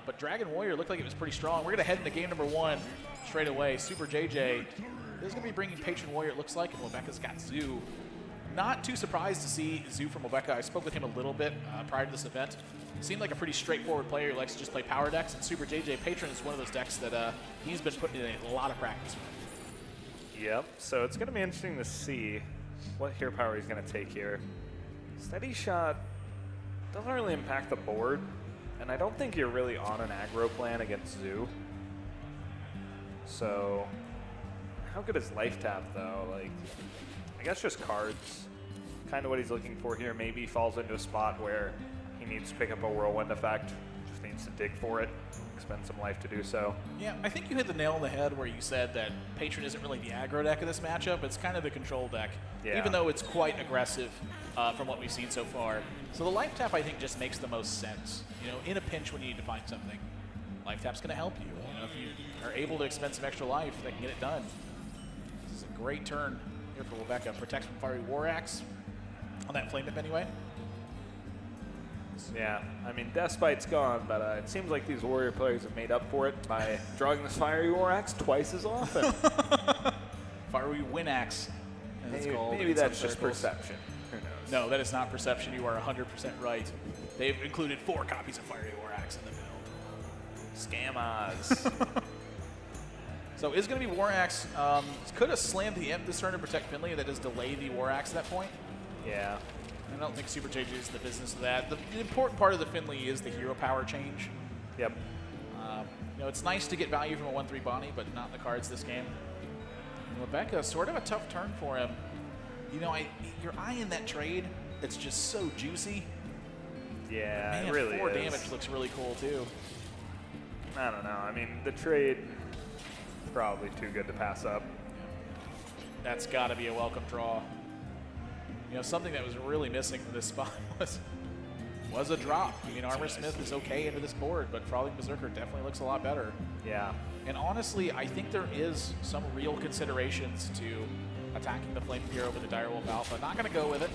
But Dragon Warrior looked like it was pretty strong. We're going to head into game number 1 straight away. Super JJ is going to be bringing Patron Warrior, it looks like, and Wabeka's got Zoo. Not too surprised to see Zoo from Wabeka. I spoke with him a little bit prior to this event. Seemed like a pretty straightforward player who likes to just play power decks, and Super JJ Patron is one of those decks that he's been putting in a lot of practice with. Yep, so it's going to be interesting to see what hero power he's going to take here. Steady Shot doesn't really impact the board, and I don't think you're really on an aggro plan against Zoo. So, how good is Life Tap though? Like, I guess just cards. Kind of what he's looking for here. Maybe he falls into a spot where he needs to pick up a Whirlwind effect, just needs to dig for it, expend some life to do so. Yeah, I think you hit the nail on the head where you said that Patron isn't really the aggro deck of this matchup. It's kind of the control deck, even though it's quite aggressive from what we've seen so far. So the Life Tap, I think, just makes the most sense. You know, in a pinch when you need to find something, Life Tap's going to help you. You know, if you are able to expend some extra life, that can get it done. This is a great turn here for Wabeka. Protects from Fiery War Axe on that Flame Whip anyway. Yeah, I mean, Deathbite's gone, but it seems like these Warrior players have made up for it by drawing this Fiery War Axe twice as often. Fiery Win Axe, as it's called. Maybe that's just perception. Who knows? No, that is not perception. You are 100% right. They've included 4 copies of Fiery War Axe in the build. Scammers. So it's going to be War Axe. Could have slammed the Imp this turn to protect Finley. That does delay the War Axe at that point. Yeah. I don't think Super JJ is the business of that. The important part of the Finley is the hero power change. Yep. You know, it's nice to get value from a 1/3 Bonnie, but not in the cards this game. And Wabeka, sort of a tough turn for him. You know, you're eyeing that trade. It's just so juicy. Yeah, Man, it really 4 is. damage looks really cool too. I don't know. I mean, the trade probably too good to pass up. That's got to be a welcome draw. You know, something that was really missing from this spot was a drop. I mean, Armor Smith is okay into this board, but Frolic Berserker definitely looks a lot better. Yeah. And honestly, I think there is some real considerations to attacking the Flame Spear over the Direwolf Alpha. Not going to go with it.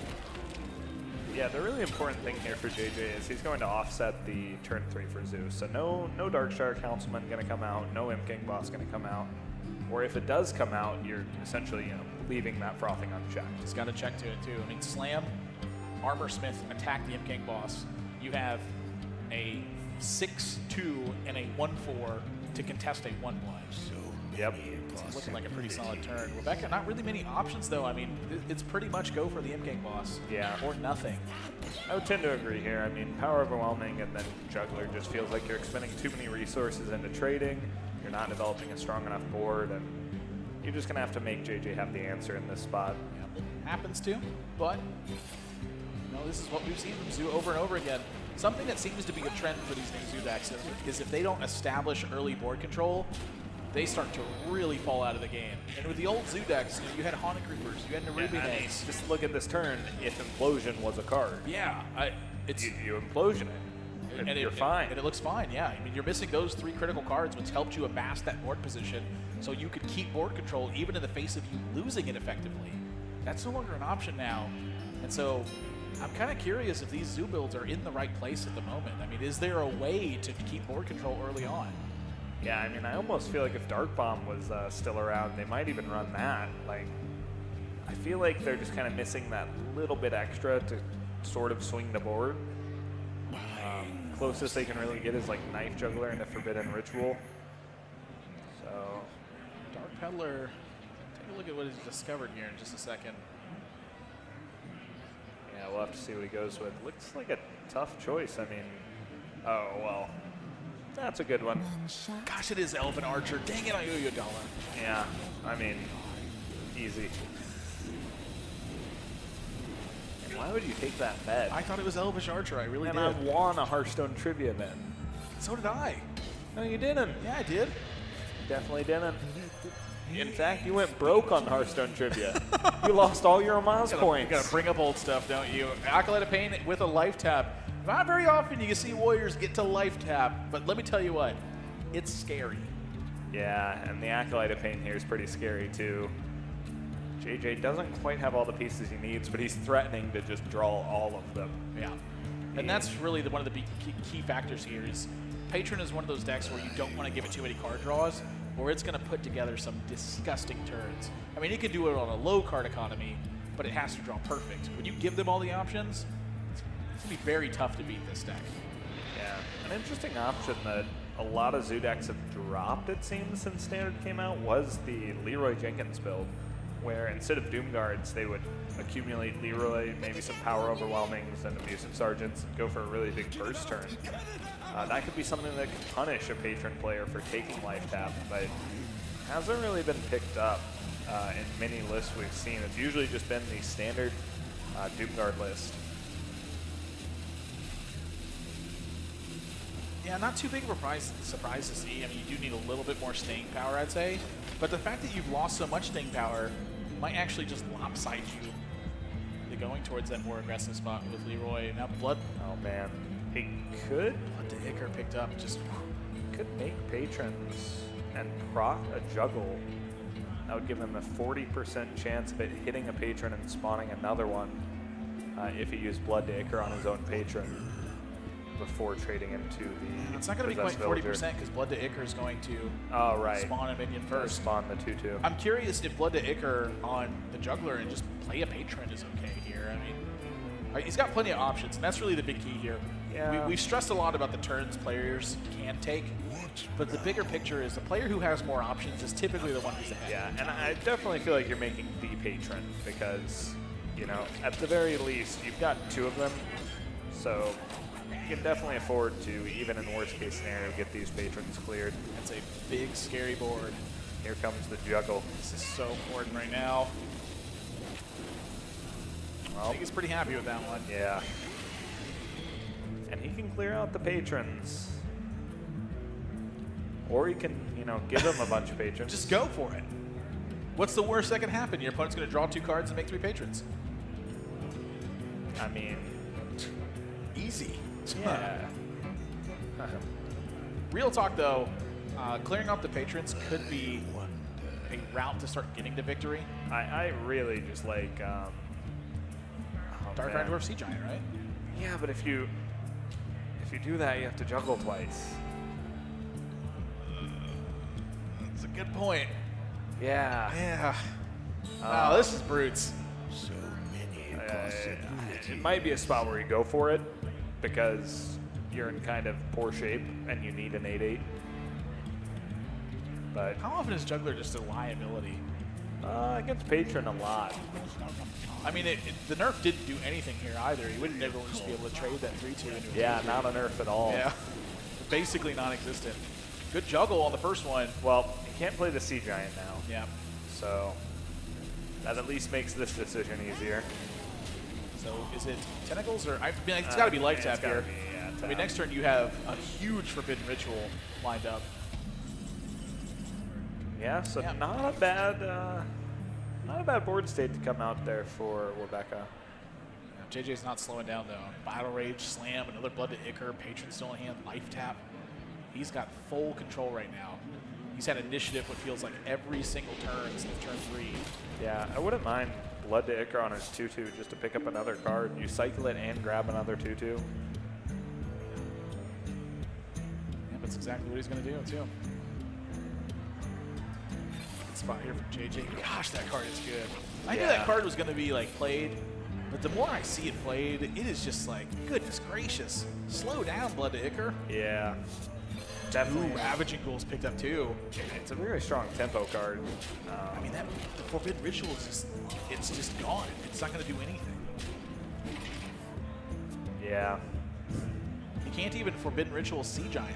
Yeah, the really important thing here for JJ is he's going to offset the turn 3 for Zeus. So no Darkstar Councilman going to come out, no Imp King Boss going to come out. Or if it does come out, you're essentially, you know, leaving that frothing unchecked. He's got to check to it too. I mean, Slam, Armor Smith, attack the Imp King Boss. You have a 6/2 and a 1/4 to contest a 1/1. Yep. It's looking like a pretty solid turn. Wabeka, not really many options though. I mean, it's pretty much go for the Imp King Boss. Yeah. Or nothing. I would tend to agree here. I mean, Power Overwhelming and then Juggler just feels like you're expending too many resources into trading. You're not developing a strong enough board, and you're just going to have to make JJ have the answer in this spot. Yep. Happens to, but you know, this is what we've seen from Zoo over and over again. Something that seems to be a trend for these new Zoo decks is if they don't establish early board control, they start to really fall out of the game. And with the old Zoo decks, you had Haunted Creepers, you had Nerubian Eggs. Just look at this turn. If Implosion was a card, Yeah, it's you implosion it. And you're fine. And it looks fine, yeah. I mean, you're missing those 3 critical cards, which helped you amass that board position, so you could keep board control even in the face of you losing it effectively. That's no longer an option now. And so I'm kind of curious if these Zoo builds are in the right place at the moment. I mean, is there a way to keep board control early on? Yeah, I mean, I almost feel like if Dark Bomb was still around, they might even run that. Like, I feel like they're just kind of missing that little bit extra to sort of swing the board. Closest they can really get is like Knife Juggler and a Forbidden Ritual. So, Dark Peddler, take a look at what he's discovered here in just a second. yeah, we'll have to see what he goes with. Looks like a tough choice. I mean, oh, well, that's a good one. Gosh, it is Elven Archer. Dang it, I owe you $1. Yeah, I mean, easy. And why would you take that bet? I thought it was Elvish Archer, I really And did. I won a Hearthstone trivia bet. So did I. No, you didn't. Yeah, I did. Definitely didn't. In fact, you went broke on Hearthstone trivia. You lost all your Miles points. You gotta bring up old stuff, don't you? Acolyte of Pain with a life tap. Not very often you can see Warriors get to life tap, but let me tell you what, it's scary. Yeah, and the Acolyte of Pain here is pretty scary too. JJ doesn't quite have all the pieces he needs, but he's threatening to just draw all of them. Yeah. And that's really one of the big key factors here is Patron is one of those decks where you don't want to give it too many card draws, or it's going to put together some disgusting turns. I mean, it could do it on a low card economy, but it has to draw perfect. When you give them all the options, it's going to be very tough to beat this deck. Yeah, an interesting option that a lot of Zoo decks have dropped, it seems, since Standard came out, was the Leroy Jenkins build, where instead of Doom Guards, they would accumulate Leroy, maybe some Power Overwhelmings and Abusive Sergeants, and go for a really big burst turn. That could be something that could punish a Patron player for taking life tap, but hasn't really been picked up in many lists we've seen. It's usually just been the standard Doom Guard list. Yeah, not too big of a surprise to see. I mean, you do need a little bit more staying power, I'd say. But the fact that you've lost so much staying power might actually just lopside you to going towards that more aggressive spot with Leroy. Now Blood. Oh man, he could Blood to Icar picked up. Just could make Patrons and proc a juggle. That would give him a 40% chance of it hitting a Patron and spawning another one if he used Blood to Icar on his own Patron before trading into the. It's not going to be quite 40% because Blood to Icar is going to spawn a minion first. Spawn the 2/2. I'm curious if Blood to Icar on the Juggler and just play a Patron is okay here. I mean, he's got plenty of options, and that's really the big key here. Yeah. We've stressed a lot about the turns players can take, but the bigger picture is the player who has more options is typically the one who's ahead. Yeah, and I definitely feel like you're making the Patron because, you know, at the very least, you've got 2 of them, so you can definitely afford to, even in worst case scenario, get these Patrons cleared. That's a big, scary board. Here comes the juggle. This is so important right now. Well, I think he's pretty happy with that one. Yeah. And he can clear out the Patrons. Or he can, you know, give them a bunch of Patrons. Just go for it. What's the worst that can happen? Your opponent's going to draw 2 cards and make 3 Patrons. I mean, easy. yeah. Real talk, though, clearing off the Patrons could be a route to start getting to victory. I really just like Dark Iron Dwarf Sea Giant, right? Yeah, but if you do that, you have to juggle twice. That's a good point. Yeah. Yeah. Wow, this is brutes. It might be a spot where you go for it because you're in kind of poor shape and you need an 8/8. But How often is Juggler just a liability? against Patron a lot. I mean, the nerf didn't do anything here either. He wouldn't never just be able to trade that 3/2 into a Yeah, 3/3. not a nerf at all. Yeah. Basically non-existent. Good juggle on the first one. Well, you can't play the Sea Giant now. Yeah. So that at least makes this decision easier. So is it Tentacles or I mean, it's got to be Life Tap it's gotta here. be, yeah, I mean, tap. next turn you have a huge Forbidden Ritual lined up. Yeah, so Yeah. not a bad board state to come out there for Wabeka. JJ's not slowing down though. Battle Rage, Slam, another Blood to Icar, Patron still in hand, Life Tap. He's got full control right now. He's had initiative what feels like every single turn since turn 3. Yeah, I wouldn't mind Blood to Icar on his 2/2 just to pick up another card. You cycle it and grab another 2/2. Yeah, that's exactly what he's going to do too. Good spot here from JJ. Gosh, that card is good. I knew that Yeah. card was going to be like played, but the more I see it played, it is just like, goodness gracious. Slow down, Blood to Icar. Yeah, Ooh, definitely. Ravaging Ghouls picked up too. It's a very strong tempo card. I mean, the Forbidden Ritual is just, it's just gone. It's not going to do anything. Yeah, He can't even Forbidden Ritual Sea Giant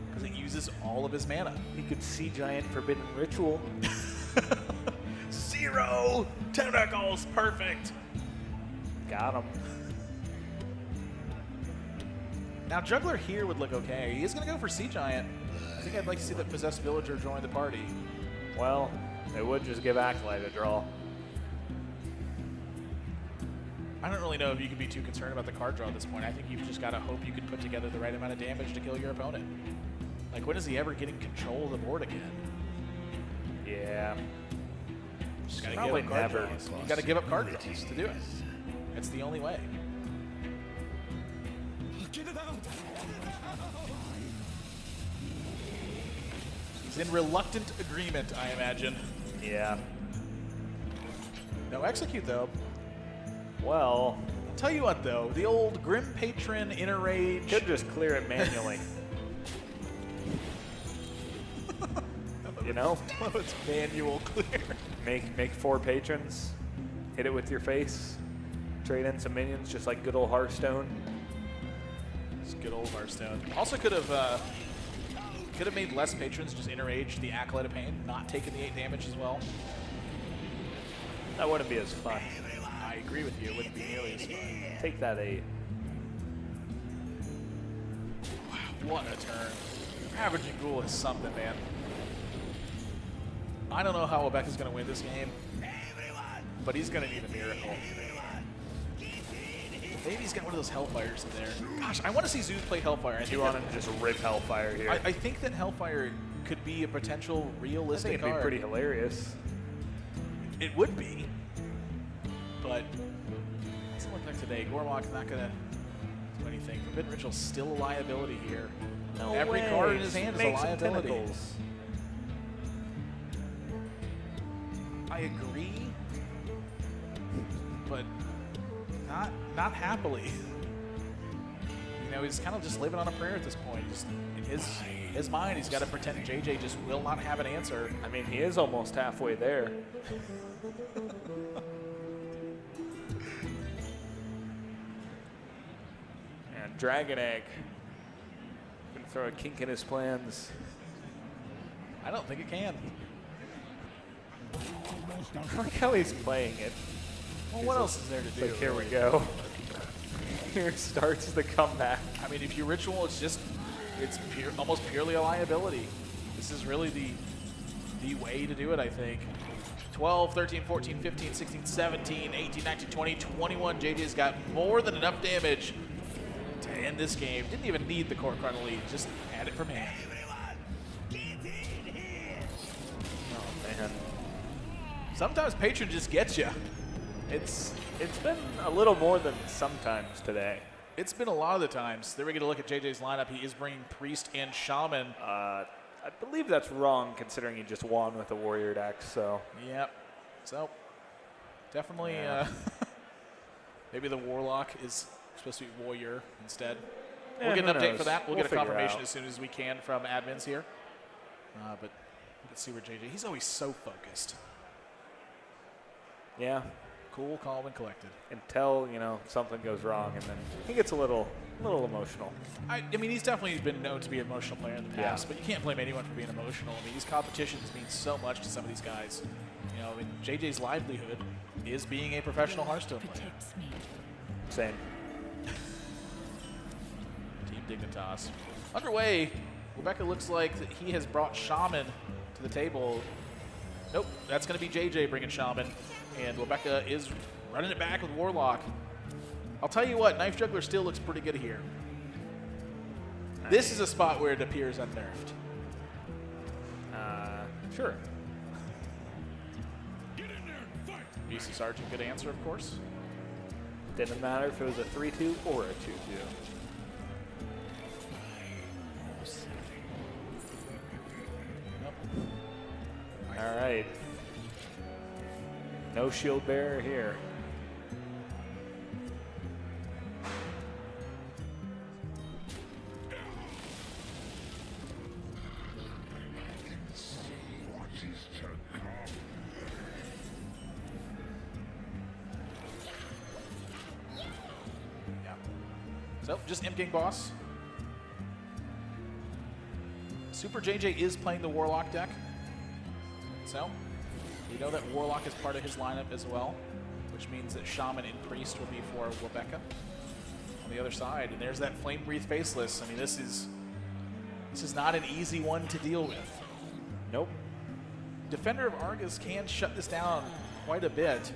because it uses all of his mana. he could Sea Giant Forbidden Ritual. 0 Tentacles, perfect. Got him. Now Juggler here would look okay. He is going to go for Sea Giant. I think I'd like to see that Possessed Villager join the party. Well, it would just give Acolyte a draw. I don't really know if you can be too concerned about the card draw at this point. I think you've just got to hope you can put together the right amount of damage to kill your opponent. Like, when is he ever getting control of the board again? Yeah. Just gotta Probably give up card never. draws. You got to give up card draws to do it. It's the only way. He's in reluctant agreement, I imagine. Yeah. No execute, though. Well, I'll tell you what, though. The old Grim Patron Inner Rage. could just clear it manually. You know? It's manual clear. Make 4 patrons. Hit it with your face. Trade in some minions, just like good old Hearthstone. It's good old Hearthstone. Also could have made less patrons, just Inner Rage the Acolyte of Pain, not taking the 8 damage as well. That wouldn't be as fun. I agree with you. It wouldn't be nearly as fun. Take that 8. Wow, what a turn. Ravaging Ghoul is something, man. I don't know how Wabeka's going to win this game, but he's going to need a miracle. Maybe he's got one of those Hellfires in there. Gosh, I want to see Zeus play Hellfire. You want him to just rip Hellfire here? I think that Hellfire could be a potential realistic I think it'd be pretty hilarious. It would be, but it doesn't look like today. Gorlock's not going to do anything. Forbidden Ritual's still a liability here. No Every way. card in his hand is a Make some liability. tentacles. I agree, but not happily. You know, he's kind of just living on a prayer at this point. Just in his mind, he's got to pretend JJ just will not have an answer. I mean, he is almost halfway there. And Dragon Egg. Gonna throw a kink in his plans. I don't think it can. I like how he's playing it. Well, what else is there to do? Like, here we go. Here starts the comeback. I mean, if you ritual, it's almost purely a liability. This is really the way to do it, I think. 12, 13, 14, 15, 16, 17, 18, 19, 20, 21. JJ's got more than enough damage to end this game. Didn't even need the Court Chrono lead. Just had it from hand. Oh, man. Sometimes Patron just gets you. It's been a little more than sometimes today. It's been a lot of the times. Then we get to look at JJ's lineup. He is bringing Priest and Shaman. I believe that's wrong considering he just won with a Warrior deck, so. Yep. So, definitely, maybe the Warlock is supposed to be Warrior instead. We'll get an update for that. We'll get a confirmation as soon as we can from admins here. But let's see where JJ, he's always so focused. Yeah. Cool, calm, and collected. Until, you know, something goes wrong, and then he gets a little emotional. I mean, he's definitely been known to be an emotional player in the past, but you can't blame anyone for being emotional. I mean, these competitions mean so much to some of these guys. You know, I mean, JJ's livelihood is being a professional Hearthstone player. Same. Team Dignitas. Underway, Wabeka looks like that he has brought Shaman to the table. Nope, that's going to be JJ bringing Shaman. And Wabeka is running it back with Warlock. I'll tell you what, Knife Juggler still looks pretty good here. This is a spot where it appears unnerved. Sure. BC Sergeant, good answer, of course. Didn't matter if it was a 3-2 or a 2-2. Nope. All right. No shield bearer here. Yeah. So, just Imp King Boss. Super JJ is playing the Warlock deck. So, we know that Warlock is part of his lineup as well, which means that Shaman and Priest will be for Wabeka on the other side. And there's that Flame Breathe Faceless. I mean, this is not an easy one to deal with. Nope. Defender of Argus can shut this down quite a bit,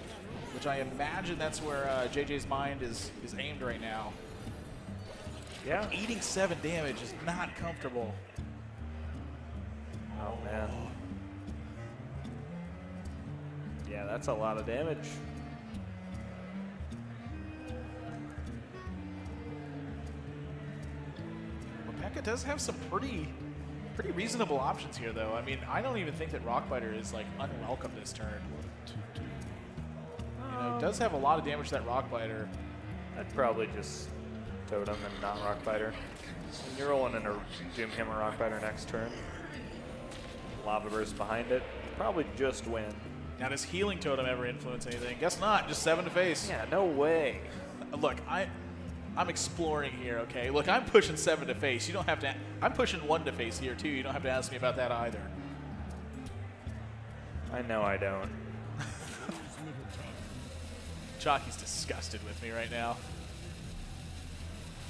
which I imagine that's where JJ's mind is aimed right now. Yeah. Eating 7 damage is not comfortable. Oh, man. Yeah, that's a lot of damage. Wabeka does have some pretty Pretty reasonable options here, though. I mean, I don't even think that Rockbiter is like unwelcome this turn. You know, it does have a lot of damage to that Rockbiter. I'd probably just Totem and not Rockbiter. And you're rolling in a Doomhammer Rockbiter next turn. Lava Burst behind it. Probably just win. Now, does Healing Totem ever influence anything? Guess not. Just 7 to face. Yeah, no way. Look, I'm exploring here, okay? Look, I'm pushing 7 to face. You don't have to. I'm pushing 1 to face here, too. You don't have to ask me about that either. I know I don't. Chalky's disgusted with me right now.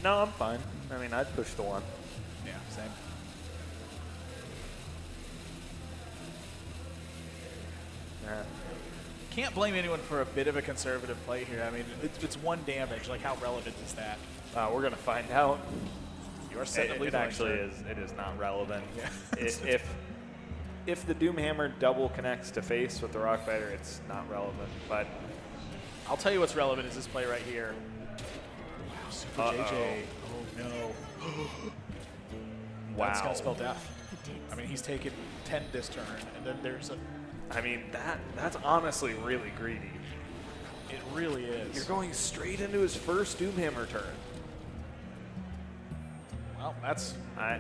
No, I'm fine. I mean, I'd push the 1. Yeah, same. Yeah. Can't blame anyone for a bit of a conservative play here. I mean, it's 1 damage. Like, how relevant is that? We're going to find out. You're setting It actually is. It is not relevant. Yeah. If the Doomhammer double connects to face with the Rockbiter, it's not relevant. But I'll tell you what's relevant is this play right here. Wow, Super JJ. Oh, no. wow. That's going to spell death. I mean, he's taken 10 this turn, and then there's a... I mean, that's honestly really greedy. It really is. You're going straight into his first Doomhammer turn. Well, that's... I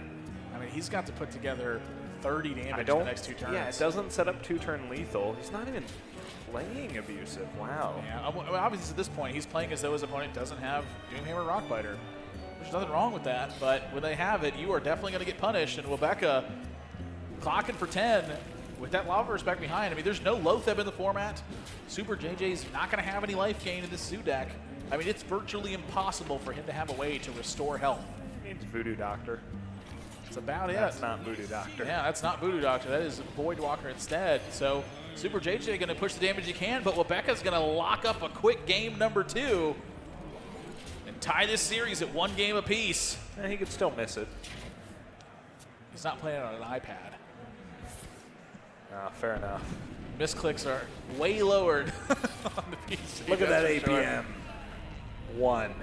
mean, he's got to put together 30 damage in the next 2 turns. Yeah, it doesn't set up 2-turn lethal. He's not even playing abusive. Wow. Yeah, well, obviously at this point, he's playing as though his opponent doesn't have Doomhammer Rockbiter. There's nothing wrong with that, but when they have it, you are definitely going to get punished, and Wabeka clocking for 10 with that Lava Burst back behind. I mean, there's no Loatheb in the format. Super JJ's not going to have any life gain in this Zoo deck. I mean, it's virtually impossible for him to have a way to restore health. It's Voodoo Doctor. That's about it. That's not Voodoo Doctor. Yeah, that's not Voodoo Doctor. That is Void Walker instead. So Super JJ going to push the damage he can, but Wabeka's going to lock up a quick game number 2 and tie this series at 1 game apiece. He could still miss it. He's not playing on an iPad. Fair enough. Misclicks are way lowered on the PC. Look at that that's for sure. APM. 1.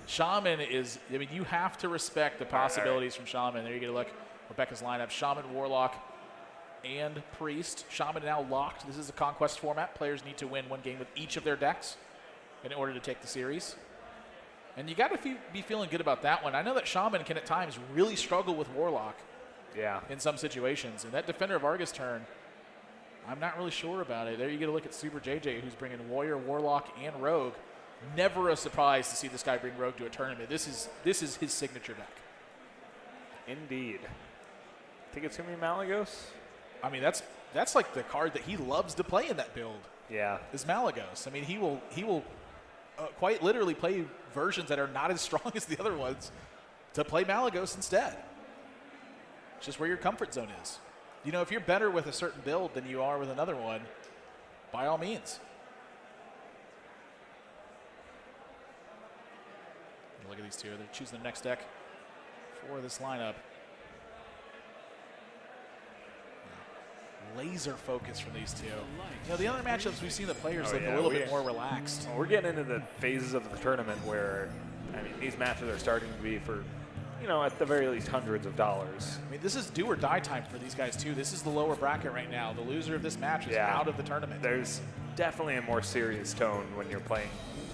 Shaman is, I mean, you have to respect the possibilities from Shaman. There you get a look. Wabeka's lineup. Shaman, Warlock, and Priest. Shaman now locked. This is a Conquest format. Players need to win 1 game with each of their decks in order to take the series. And you got to be feeling good about that one. I know that Shaman can at times really struggle with Warlock. Yeah. In some situations. And that Defender of Argus turn, I'm not really sure about it. There you get a look at Super JJ, who's bringing Warrior, Warlock, and Rogue. Never a surprise to see this guy bring Rogue to a tournament. This is his signature deck. Indeed. Think it's going to be Malagos? I mean, that's like the card that he loves to play in that build. Yeah. Is Malagos. I mean, he will quite literally play versions that are not as strong as the other ones to play Malagos instead. It's just where your comfort zone is. You know, if you're better with a certain build than you are with another one, by all means. Look at these two. They're choosing the next deck for this lineup. Laser focus from these two. You know, the other matchups we've seen the players look a little bit more relaxed. We're getting into the phases of the tournament where, I mean, these matches are starting to be for, you know, at the very least hundreds of dollars. I mean, this is do or die time for these guys too. This is the lower bracket right now. The loser of this match is out of the tournament. There's definitely a more serious tone when you're playing,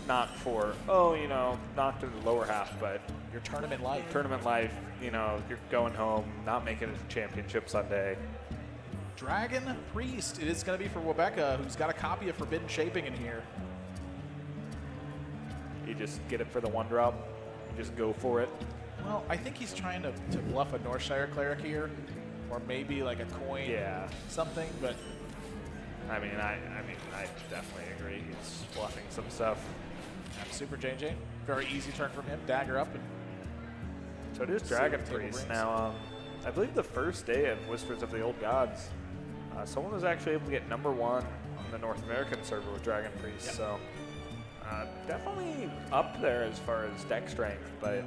not for, you know, not to the lower half, but your tournament life. Tournament life, you know, you're going home, not making it to Championship Sunday. Dragon Priest. It is going to be for Wabeka, who's got a copy of Forbidden Shaping in here. You just get it for the 1-drop. You just go for it. Well, I think he's trying to bluff a Northshire Cleric here, or maybe like a coin, something. But I mean, I definitely agree. He's bluffing some stuff. Super JJ, very easy turn from him. Dagger up. And so it is Dragon Priest now. I believe the first day of Whispers of the Old Gods, someone was actually able to get #1 on the North American server with Dragon Priest. Yep. So definitely up there as far as deck strength, but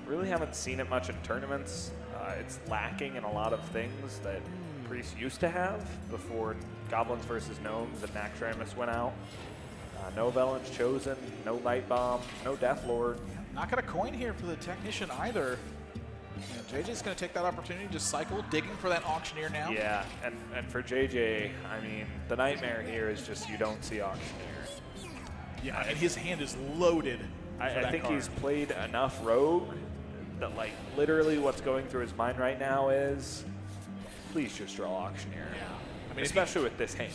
really haven't seen it much in tournaments. It's lacking in a lot of things that Priest used to have before Goblins versus Gnomes and Naxxramas went out. No Velen's Chosen, no Light Bomb, no Death Lord. Not got a coin here for the Technician either. Yeah, JJ's going to take that opportunity, just cycle, digging for that Auctioneer now. Yeah, and for JJ, I mean, the nightmare here is just you don't see Auctioneer. Yeah, and his hand is loaded. I think he's played enough Rogue that, like, literally what's going through his mind right now is, please just draw Auctioneer. Yeah. I mean, especially with this hand.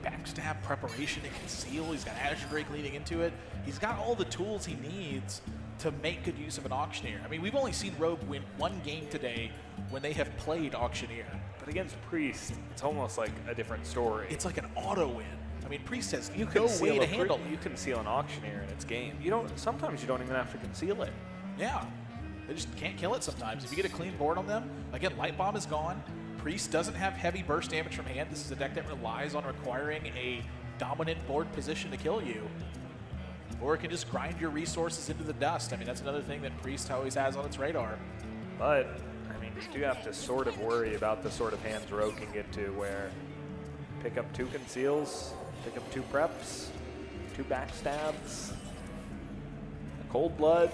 Backstab, preparation, and conceal. He's got Azure Drake leading into it. He's got all the tools he needs to make good use of an Auctioneer. I mean, we've only seen Rogue win one game today when they have played Auctioneer. But against Priest, it's almost like a different story. It's like an auto win. I mean, Priest has you no way to handle it. You can seal an Auctioneer in its game. Sometimes you don't even have to conceal it. Yeah. They just can't kill it sometimes. If you get a clean board on them, again, Light Bomb is gone. Priest doesn't have heavy burst damage from hand. This is a deck that relies on requiring a dominant board position to kill you. Or it can just grind your resources into the dust. I mean, that's another thing that Priest always has on its radar. But, I mean, you do have to sort of worry about the sort of hands Rogue can get to where pick up 2 conceals, pick up 2 preps, 2 backstabs, a cold blood.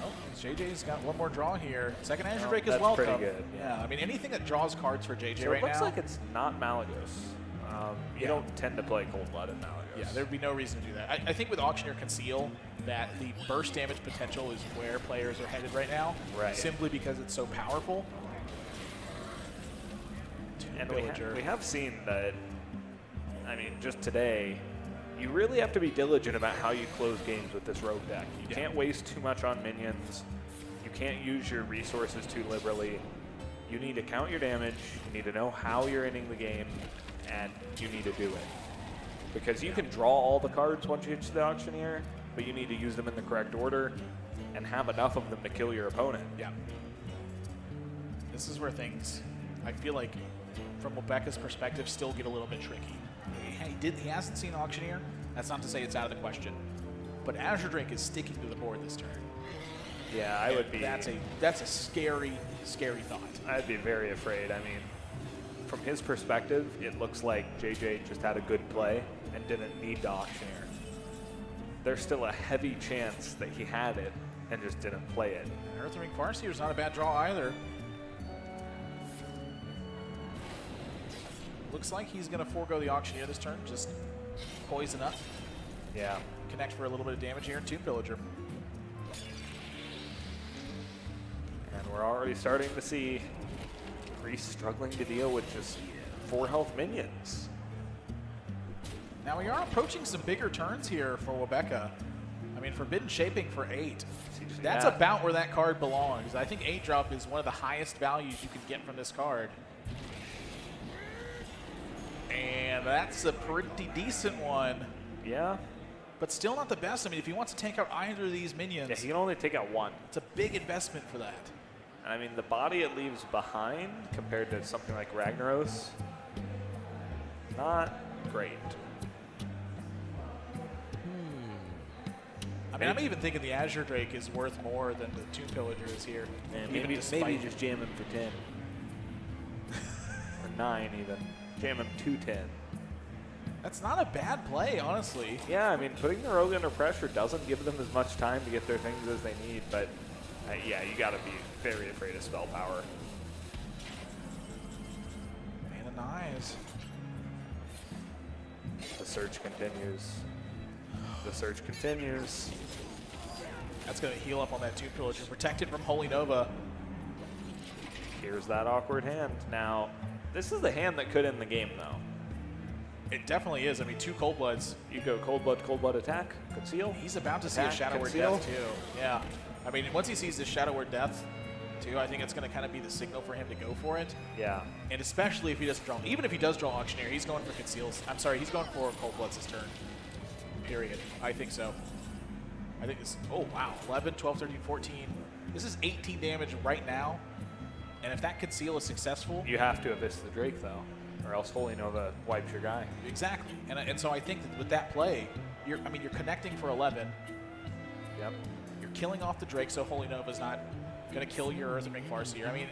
Oh, JJ's got one more draw here. Second Azure Oh, Drake as that's well. pretty good. Yeah, I mean, anything that draws cards for JJ So right it looks now. like it's not Malagos. You don't tend to play cold blood in Malagos. Yeah, there'd be no reason to do that. I think with Auctioneer Conceal, that the burst damage potential is where players are headed right now. Right. Simply because it's so powerful. And we have seen that, I mean, just today, you really have to be diligent about how you close games with this Rogue deck. You can't waste too much on minions. You can't use your resources too liberally. You need to count your damage. You need to know how you're ending the game, and you need to do it. Because you can draw all the cards once you hit the Auctioneer, but you need to use them in the correct order and have enough of them to kill your opponent. Yeah. This is where things, I feel like, from Wabeka's perspective, still get a little bit tricky. He hasn't seen Auctioneer. That's not to say it's out of the question. But Azure Drake is sticking to the board this turn. Yeah, I would be. That's a scary, scary thought. I'd be very afraid. I mean, from his perspective, it looks like JJ just had a good play and didn't need the Auctioneer. There's still a heavy chance that he had it and just didn't play it. Earthring Farseer is not a bad draw either. Looks like he's going to forego the Auctioneer this turn, just poison up. Yeah. Connect for a little bit of damage here, Tomb Pillager. And we're already starting to see Priest struggling to deal with just 4 health minions. Now we are approaching some bigger turns here for Wabeka. I mean, Forbidden Shaping for 8. That's about where that card belongs. I think 8-drop is one of the highest values you can get from this card. And that's a pretty decent one. Yeah. But still not the best. I mean, if he wants to take out either of these minions, Yeah, he can only take out 1. it's a big investment for that. I mean, the body it leaves behind compared to something like Ragnaros, not great. I mean, I'm even thinking the Azure Drake is worth more than the Tomb Pillager is here. Man, even maybe despite just jam him for 10. Or 9 even. Jam him to 10. That's not a bad play, honestly. Yeah, I mean, putting the Rogue under pressure doesn't give them as much time to get their things as they need, but yeah, you gotta be very afraid of spell power. Man of Knives. The search continues. The search continues. That's going to heal up on that Tomb Pillager. Protected from Holy Nova. Here's that awkward hand. Now, this is the hand that could end the game, though. It definitely is. I mean, 2 Cold Bloods. You go cold blood attack, conceal. He's about to see a Attack, Shadow Word conceal. Death, too. Yeah. I mean, once he sees this Shadow Word Death, too, I think it's going to kind of be the signal for him to go for it. Yeah. And especially if he doesn't draw. Even if he does draw Auctioneer, he's going for Conceals. I'm sorry, he's going for Cold Bloods this turn. Period. I think so. I think this, oh wow, 11, 12, 13, 14. This is 18 damage right now. And if that Conceal is successful. You have to Abyss the Drake, though, or else Holy Nova wipes your guy. Exactly. And so I think that with that play, you're connecting for 11. Yep. You're killing off the Drake, so Holy Nova's not going to kill your Earthring Farseer. I mean,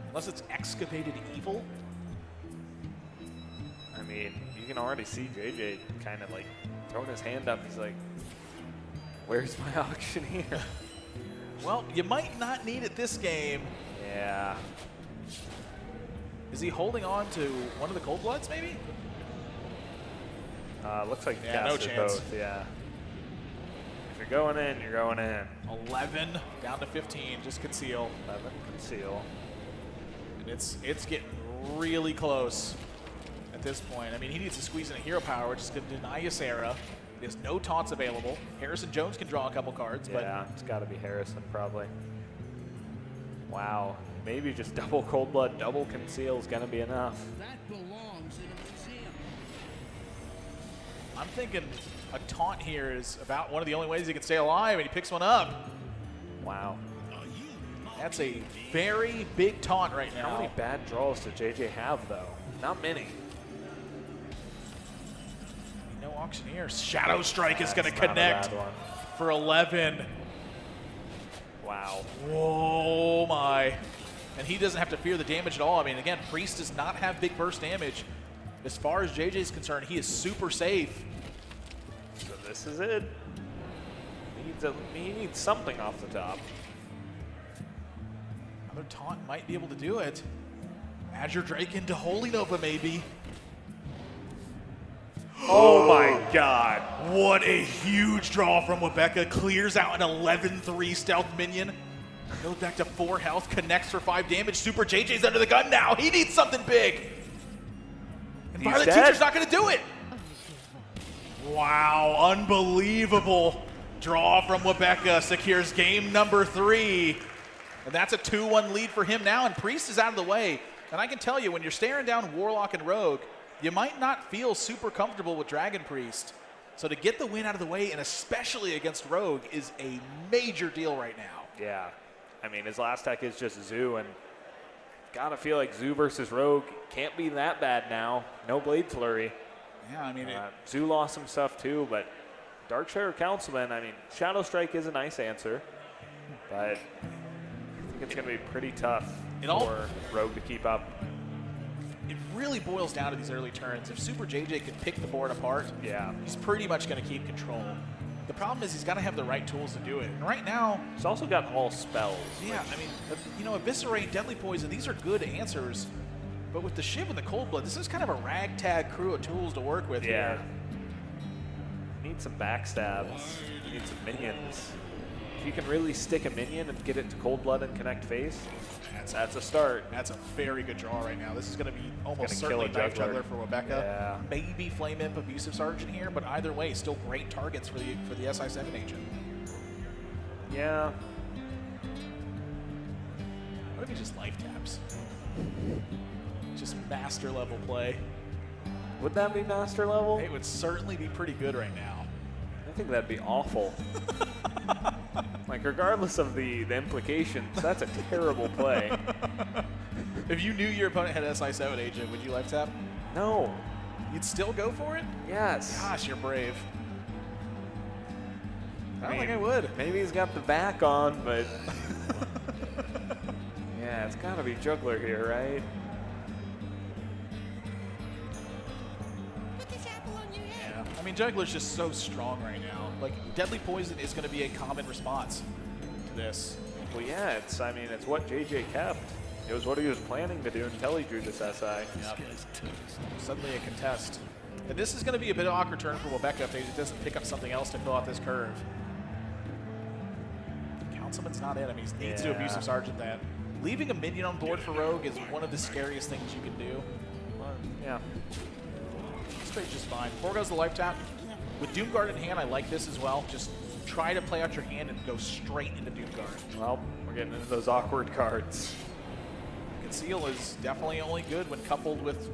unless it's Excavated Evil. I mean, you can already see JJ kind of like throwing his hand up. He's like, where's my Auctioneer? Well, you might not need it this game. Yeah. Is he holding on to one of the Cold Bloods, maybe? Looks like Yeah, no chance. both, yeah. If you're going in, you're going in. 11 down to 15, just conceal. 11, conceal. And it's getting really close at this point. I mean, he needs to squeeze in a hero power, which is going to deny Ysera. There's no taunts available. Harrison Jones can draw a couple cards, yeah, it's got to be Harrison probably. Wow, maybe just double Cold Blood, double conceal is going to be enough. That belongs in a museum. I'm thinking a taunt here is about one of the only ways he can stay alive, and he picks one up. Wow. That's a very big taunt right now. How many bad draws did JJ have, though? Not many. No Auctioneer. Shadow Strike is going to That's not a connect bad one. for 11. Wow. Whoa, my. And he doesn't have to fear the damage at all. I mean, again, Priest does not have big burst damage. As far as JJ is concerned, he is super safe. So this is it. He needs something off the top. Another taunt might be able to do it. Azure Drake into Holy Nova, maybe. Oh my god. What a huge draw from Wabeka. Clears out an 11-3 stealth minion. Goes back to 4 health, connects for 5 damage. Super JJ's under the gun now. He needs something big. And He's Violet dead. Teacher's not going to do it. Wow, unbelievable draw from Wabeka. Secures game number 3. And that's a 2-1 lead for him now, and Priest is out of the way. And I can tell you, when you're staring down Warlock and Rogue, you might not feel super comfortable with Dragon Priest. So to get the win out of the way, and especially against Rogue, is a major deal right now. Yeah. I mean, his last tech is just Zoo, and gotta feel like Zoo versus Rogue can't be that bad now. No Blade Flurry. Yeah, I mean, Zoo lost some stuff too, but Darkshire Councilman, I mean, Shadow Strike is a nice answer, but I think it's going to be pretty tough for Rogue to keep up. it really boils down to these early turns. If Super JJ can pick the board apart, Yeah. he's pretty much going to keep control. The problem is he's got to have the right tools to do it. And right now, He's also got all spells. yeah, I mean, you know, Eviscerate, Deadly Poison, these are good answers. But with the Shiv and the Cold Blood, this is kind of a ragtag crew of tools to work with Yeah. here. Need some backstabs. Need some minions. If you can really stick a minion and get it to Cold Blood and connect face, that's a start. That's a very good draw right now. This is going to be almost gonna kill certainly a Knife juggler. Juggler for Wabeka. Yeah. Maybe Flame Imp, Abusive Sergeant here, but either way, still great targets for the SI7 agent. Yeah. What if he just life taps? Just master level play. Would that be master level? It would certainly be pretty good right now. I think that'd be awful. Like, regardless of the implications, that's a terrible play. If you knew your opponent had SI7 agent, would you life tap? No. You'd still go for it? Yes. Gosh, you're brave. I don't mean, think I would. Maybe he's got the back on, but yeah, it's got to be juggler here, right? Yeah. I mean, Juggler's just so strong right now. Like, Deadly Poison is going to be a common response to this. Well, yeah, it's what JJ kept. It was what he was planning to do until he drew this SI. Yep. Suddenly a contest. And this is going to be a bit of an awkward turn for Wabeka if he doesn't pick up something else to fill out this curve. Councilman's not in. I mean, he needs to Abusive Sergeant that. Leaving a minion on board for Rogue is one of the scariest things you can do. Yeah. Straight just fine. Before goes the life tap. With Doomguard in hand, I like this as well. Just try to play out your hand and go straight into Doomguard. Well, we're getting into those awkward cards. Conceal is definitely only good when coupled with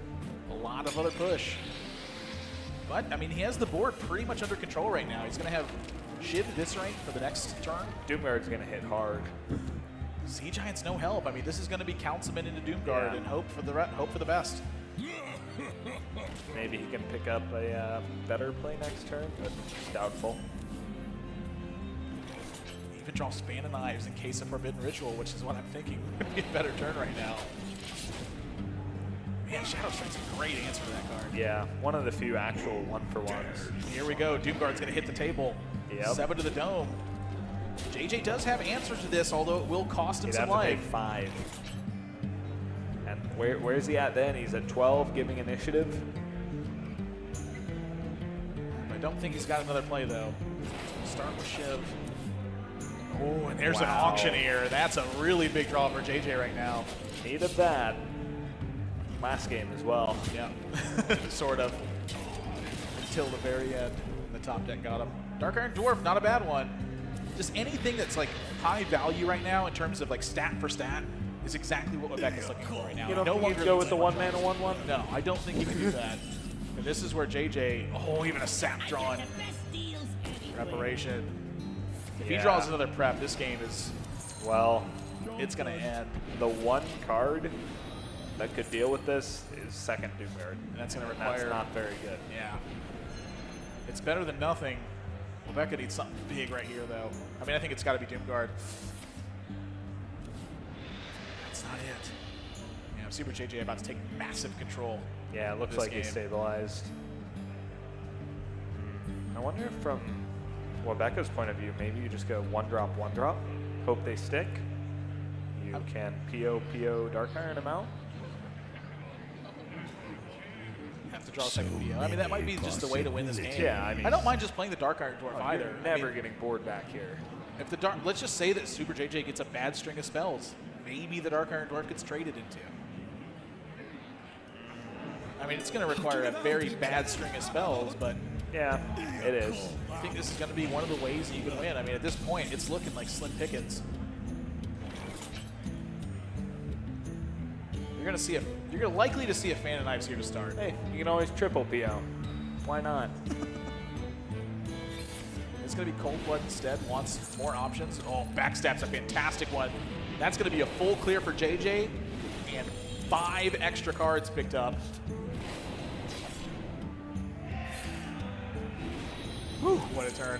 a lot of other push. But, I mean, he has the board pretty much under control right now. He's going to have Shiv Eviscerate for the next turn. Doomguard's going to hit hard. Sea Giant's no help. I mean, this is going to be Councilman into Doomguard and hope for the best. Maybe he can pick up a better play next turn, but doubtful. Even draw Span of Knives in case of Forbidden Ritual, which is what I'm thinking would be a better turn right now. Man, Shadow Strike's a great answer to that card. Yeah, one of the few actual one-for-ones. Here we go. Doomguard's going to hit the table. Yep. 7 to the dome. JJ does have answers to this, although it will cost him He'd some have to life. take 5. And where's he at then? He's at 12, giving initiative. I don't think he's got another play, though. Start with Shiv. Oh, and there's an Wow. Auctioneer. That's a really big draw for JJ right now. Needed that. Last game as well. Yeah, sort of. Until the very end. The top deck got him. Dark Iron Dwarf, not a bad one. Just anything that's like high value right now in terms of like stat for stat is exactly what Wabeka's looking for right now. You don't no think longer you'd go needs with the much 1 mana 1/1? No, I don't think you can do that. And this is where JJ, oh, even a sap drawn. Preparation. If he Yeah. draws another prep, this game is, Well, it's going to end. the one card that could deal with this is second Doomguard. And that's going to And that's require, not very good. yeah. It's better than nothing. Wabeka needs something big right here, though. I mean, I think it's got to be Doomguard. That's not it. Yeah, Super JJ about to take massive control. Yeah, it looks This like he's game. stabilized. I wonder if from Wabeka's point of view, maybe you just go 1-drop, 1-drop, hope they stick. You can PO Dark Iron them out. Have to draw a second PO. I mean, that might be just the way to win this game. Yeah, I mean- I don't mind just playing the Dark Iron Dwarf either. You're I never mean, getting bored back here. if the Dark, let's just say that Super JJ gets a bad string of spells. Maybe the Dark Iron Dwarf gets traded into. I mean, it's going to require a very bad string of spells, but Yeah, it is. I think this is going to be one of the ways that you can win. I mean, at this point, it's looking like slim pickings. You're likely to see a Fan of Knives here to start. Hey, you can always triple PO. Why not? It's going to be Cold Blood instead. Wants more options. Oh, Backstab's a fantastic one. That's going to be a full clear for JJ, and 5 extra cards picked up. Whew, what a turn.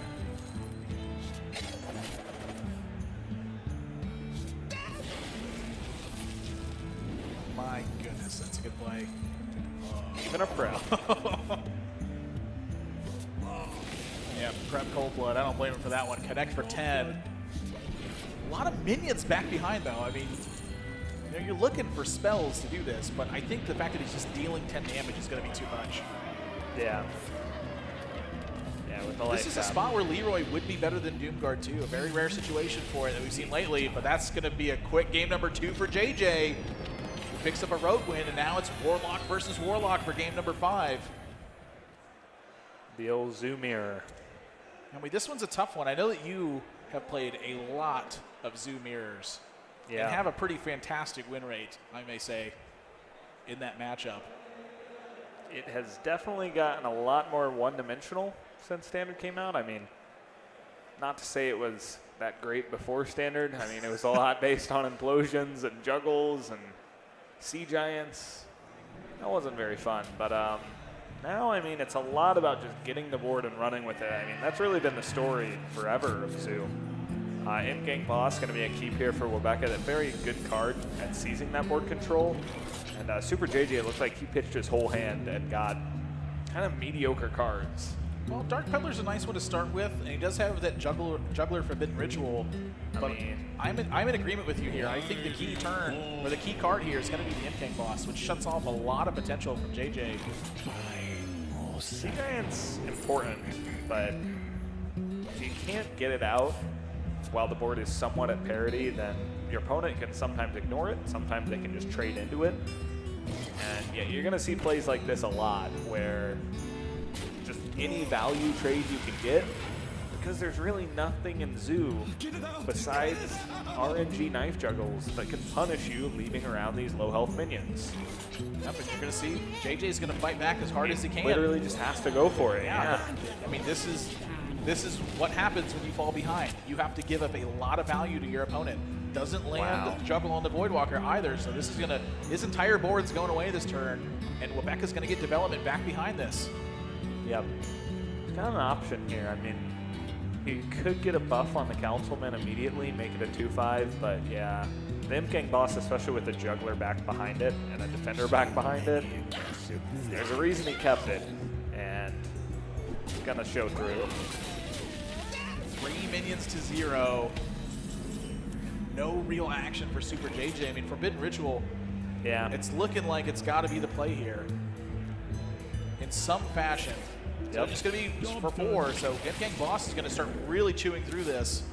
My goodness, that's a good play. Even a prep. Yeah, prep Cold Blood. I don't blame him for that one. Connect for 10. A lot of minions back behind, though. I mean, you know, you're looking for spells to do this, but I think the fact that he's just dealing 10 damage is going to be too much. Yeah. Yeah, with the light This is a tap. spot where Leroy would be better than Doomguard, too. A very rare situation for it that we've seen lately, but that's going to be a quick game number 2 for JJ. He picks up a road win, and now it's Warlock versus Warlock for game number 5. The old Zoo Mirror. I mean, this one's a tough one. I know that you have played a lot of Zoo Mirrors Yeah. and have a pretty fantastic win rate, I may say, in that matchup. It has definitely gotten a lot more one-dimensional since Standard came out. I mean, not to say it was that great before Standard. I mean, it was a lot based on implosions and juggles and sea giants. That wasn't very fun, but now, I mean, it's a lot about just getting the board and running with it. I mean, that's really been the story forever of Zoo. Imp-Gang Boss going to be a key here for Wabeka. That very good card at seizing that board control. And Super JJ, it looks like he pitched his whole hand and got kind of mediocre cards. Well, Dark Peddler's a nice one to start with, and he does have that Juggler Forbidden Ritual. But I'm in agreement with you here. I think the key turn, or the key card here, is going to be the Imp-Gang Boss, which shuts off a lot of potential from JJ. Sea Giant's important, but if you can't get it out while the board is somewhat at parity, then your opponent can sometimes ignore it. Sometimes they can just trade into it. And yeah, you're going to see plays like this a lot where just any value trade you can get, because there's really nothing in Zoo besides RNG knife juggles that can punish you leaving around these low health minions. Yep, and you're going to see JJ's going to fight back as hard as he can. Literally just has to go for it. Yeah. I mean, this is what happens when you fall behind. You have to give up a lot of value to your opponent. Doesn't land juggle on the Voidwalker either, so this is his entire board's going away this turn, and Wabeka's going to get development back behind this. Yep. It's got an option here. I mean, he could get a buff on the Councilman immediately, make it a 2-5, but yeah. The Imp-Gang Boss, especially with a Juggler back behind it and a Defender back behind it, there's a reason he kept it, and it's going to show through. 3 minions to 0. No real action for Super JJ. I mean, Forbidden Ritual, Yeah. it's looking like it's got to be the play here in some fashion. So Yep. it's just going to be just for 4. So Imgang Boss is going to start really chewing through this.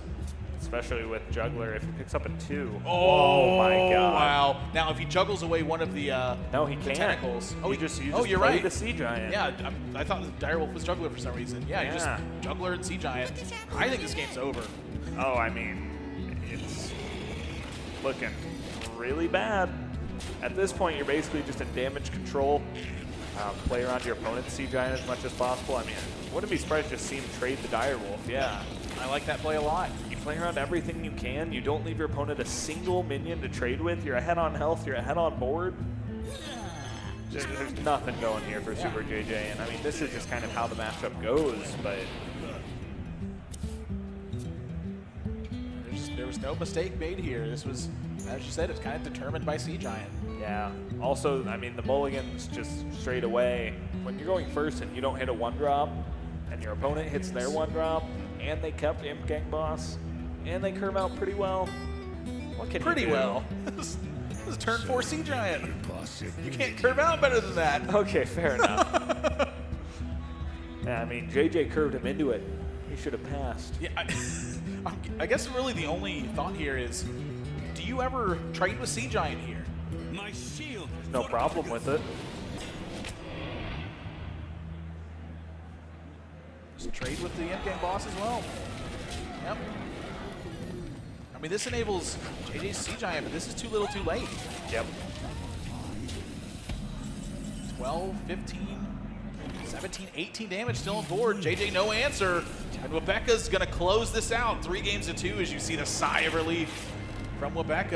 Especially with Juggler, if he picks up a 2. Oh my God. Wow. Now, if he juggles away one of the, No, he the can't. tentacles. You just you're play right. the Sea Giant. Yeah, I thought the Direwolf was Juggler for some reason. Yeah, you just Yeah. Juggler and Sea Giant. I think this game's over. Oh, I mean, it's looking really bad. At this point, you're basically just in damage control. Play around your opponent's Sea Giant as much as possible. I mean, wouldn't be surprised to just see him trade the Direwolf. Yeah. I like that play a lot. You play around everything you can. You don't leave your opponent a single minion to trade with. You're ahead on health. You're ahead on board. There's nothing going here for Super JJ. And I mean, this is just kind of how the matchup goes. But There was no mistake made here. This was, as you said, it was kind of determined by Sea Giant. yeah. Also, I mean, the mulligans just straight away. When you're going first and you don't hit a 1-drop, and your opponent hits their 1-drop, and they kept Imgang Boss, and they curve out pretty well. What can Pretty you do? well. This is turn 4 Sea Giant. You can't curve out better than that. Okay, fair enough. Yeah, I mean, JJ curved him into it. He should have passed. Yeah, I guess really the only thought here is, do you ever trade with Sea Giant here? My shield. No problem with it. Just trade with the Imgang Boss as well. Yep. I mean, this enables JJ's Sea Giant, but this is too little too late. Yep. 12, 15, 17, 18 damage still on board. JJ no answer. And Wabeka's going to close this out. 3 games to 2 as you see the sigh of relief from Wabeka.